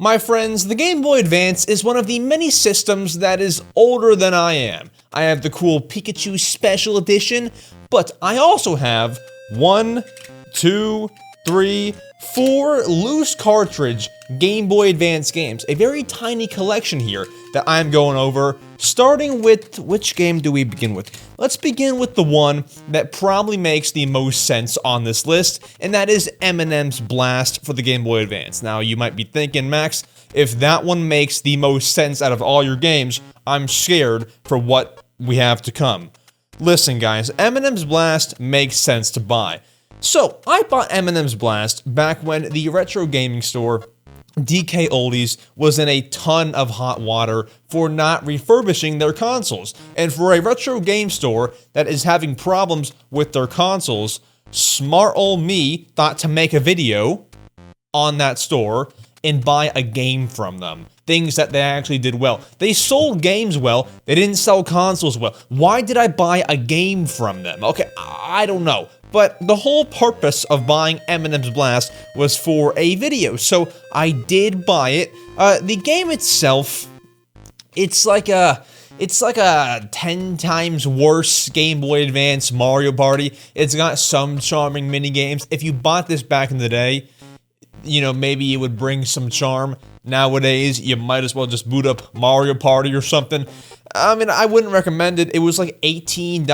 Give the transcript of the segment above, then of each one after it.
My friends, the Game Boy Advance is one of the many systems that is older than I am. I have the cool Pikachu Special Edition, but I also have 1, 2, 3, 4 loose cartridge Game Boy Advance games. A very tiny collection here that I'm going over, starting with, which game do we begin with? Let's begin with the one that probably makes the most sense on this list, and that is MMs Blast for the Game Boy Advance. Now, you might be thinking, Max, if that one makes the most sense out of all your games, I'm scared for what we have to come. Listen, guys, MMs Blast makes sense to buy. So, I bought MMs Blast back when the retro gaming store DK Oldies was in a ton of hot water for not refurbishing their consoles. And for a retro game store that is having problems with their consoles, smart old me thought to make a video on that store and buy a game from them. Things that they actually did well. They sold games well, they didn't sell consoles well. Why did I buy a game from them? Okay, I don't know. But the whole purpose of buying MMs Blast was for a video, so I did buy it. The game itself, it's like a 10 times worse Game Boy Advance Mario Party. It's got some charming mini games. If you bought this back in the day, you know, maybe it would bring some charm. Nowadays, you might as well just boot up Mario Party or something. I mean, I wouldn't recommend it. It was like $18.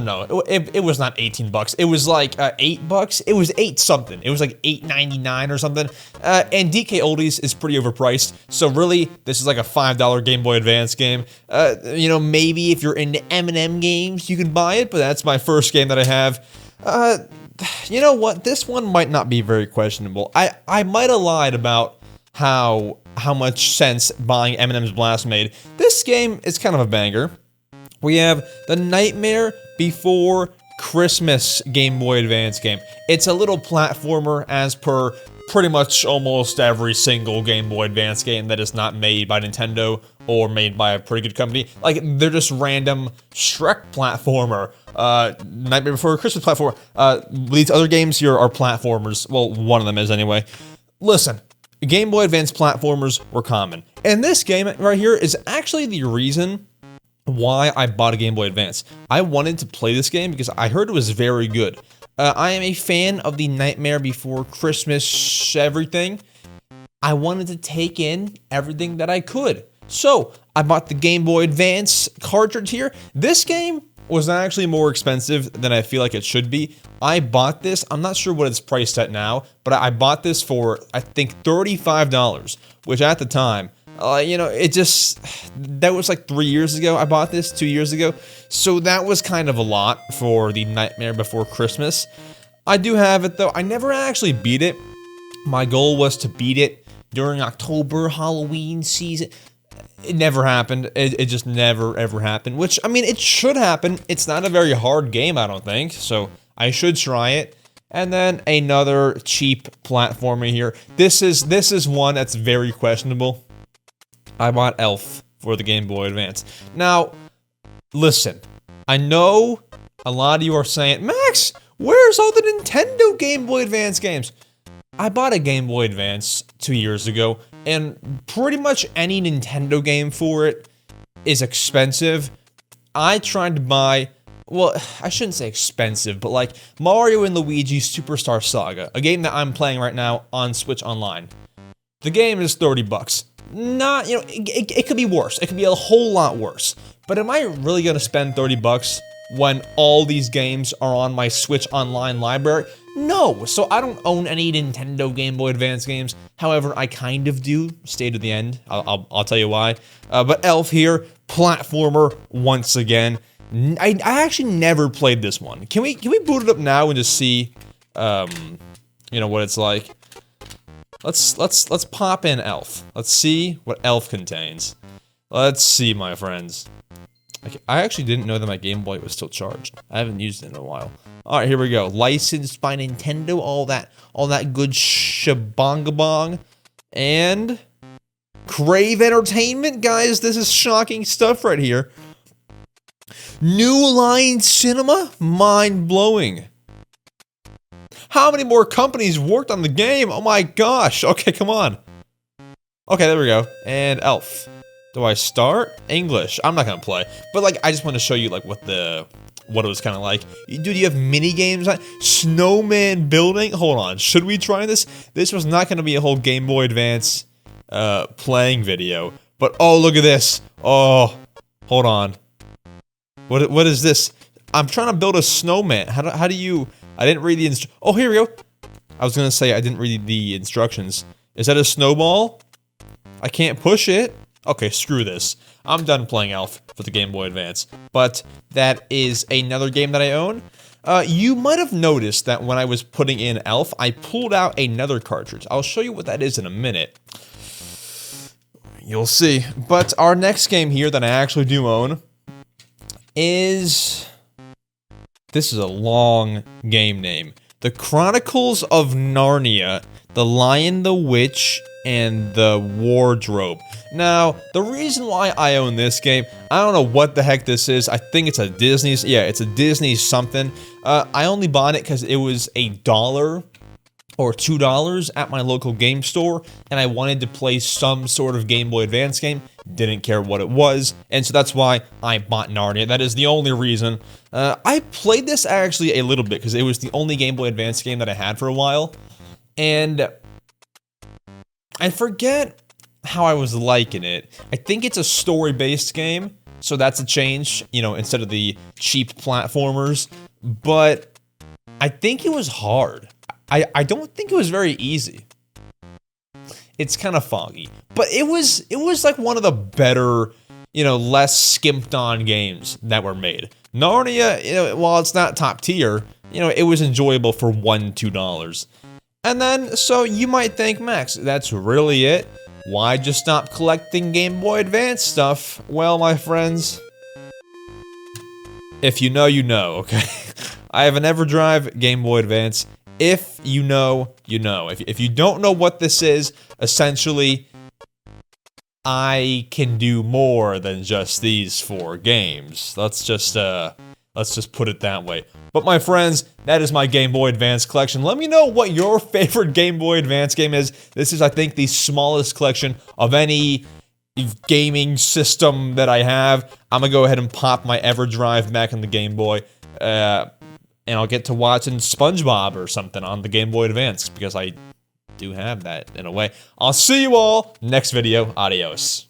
No. It was not 18 bucks. It was like 8 bucks. It was 8 something. It was like $8.99 or something. And DK Oldies is pretty overpriced. So really, this is like a $5 Game Boy Advance game. You know, maybe if you're into M&M games, you can buy it. But that's my first game that I have. You know what? This one might not be very questionable. I might have lied about how much sense buying MMs Blast made. This game is kind of a banger. We have the Nightmare Before Christmas Game Boy Advance game. It's a little platformer as per pretty much almost every single Game Boy Advance game that is not made by Nintendo or made by a pretty good company. Like, they're just random Shrek platformer, Nightmare Before Christmas platformer. These other games here are platformers. Well, one of them is anyway. Listen. Game Boy Advance platformers were common. And this game right here is actually the reason why I bought a Game Boy Advance. I wanted to play this game because I heard it was very good. I am a fan of the Nightmare Before Christmas everything. I wanted to take in everything that I could. So, I bought the Game Boy Advance cartridge here. This game was actually more expensive than I feel like it should be. I bought this, I'm not sure what it's priced at now, but I bought this for, I think, $35, which at the time, you know, that was like 3 years ago. I bought this 2 years ago, so that was kind of a lot for the Nightmare Before Christmas. I do have it though. I never actually beat it. My goal was to beat it during October Halloween season. It never happened. It just never, ever happened. Which, I mean, it should happen. It's not a very hard game, I don't think. So, I should try it. And then another cheap platformer here. This is one that's very questionable. I bought Elf for the Game Boy Advance. Now, listen. I know a lot of you are saying, Max, where's all the Nintendo Game Boy Advance games? I bought a Game Boy Advance 2 years ago, and pretty much any Nintendo game for it is expensive. I tried to buy, well, I shouldn't say expensive, but like Mario and Luigi Superstar Saga, a game that I'm playing right now on Switch Online. The game is 30 bucks. Not, you know, it could be worse. It could be a whole lot worse. But am I really gonna spend 30 bucks when all these games are on my Switch Online library? No, so I don't own any Nintendo Game Boy Advance games. However, I kind of do. Stay to the end. I'll tell you why. But Elf here, platformer once again. I actually never played this one. Can we boot it up now and just see, you know, what it's like? Let's pop in Elf. Let's see what Elf contains. Let's see, my friends. Okay, I actually didn't know that my Game Boy was still charged. I haven't used it in a while. All right, here we go. Licensed by Nintendo, all that good shabongabong. And Crave Entertainment, guys, this is shocking stuff right here. New Line Cinema, mind-blowing. How many more companies worked on the game? Oh my gosh. Okay, come on. Okay, there we go. And Elf. Do I start? English. I'm not gonna play. But like, I just want to show you like what it was kind of like. Dude, you have mini games on snowman building. Hold on. Should we try this? This was not gonna be a whole Game Boy Advance playing video. But oh, look at this. Oh, hold on. What is this? I'm trying to build a snowman. How do you? I didn't read the oh, here we go. I was gonna say I didn't read the instructions. Is that a snowball? I can't push it. Okay, screw this. I'm done playing Elf for the Game Boy Advance. But that is another game that I own. You might have noticed that when I was putting in Elf, I pulled out another cartridge. I'll show you what that is in a minute. You'll see. But our next game here that I actually do own is... This is a long game name. The Chronicles of Narnia, The Lion, the Witch, and the Wardrobe. Now, the reason why I own this game, I don't know what the heck this is. I think it's a Disney's. Yeah, it's a Disney something. I only bought it because it was $1 or $2 at my local game store, and I wanted to play some sort of Game Boy Advance game. Didn't care what it was, and so that's why I bought Narnia. That is the only reason. I played this actually a little bit because it was the only Game Boy Advance game that I had for a while, and I forget how I was liking it. I think it's a story-based game, so that's a change, you know, instead of the cheap platformers, but I think it was hard. I don't think it was very easy. It's kind of foggy, but it was like one of the better, you know, less skimped on games that were made. Narnia, you know, while it's not top tier, you know, it was enjoyable for $1, $2. And then, so you might think, Max, that's really it? Why just stop collecting Game Boy Advance stuff? Well, my friends, if you know, you know, okay? I have an EverDrive Game Boy Advance. If you know, you know. If you don't know what this is, essentially, I can do more than just these 4 games. Let's just put it that way. But my friends, that is my Game Boy Advance collection. Let me know what your favorite Game Boy Advance game is. This is, I think, the smallest collection of any gaming system that I have. I'm gonna go ahead and pop my EverDrive back in the Game Boy. And I'll get to watching SpongeBob or something on the Game Boy Advance, because I do have that in a way. I'll see you all next video. Adios.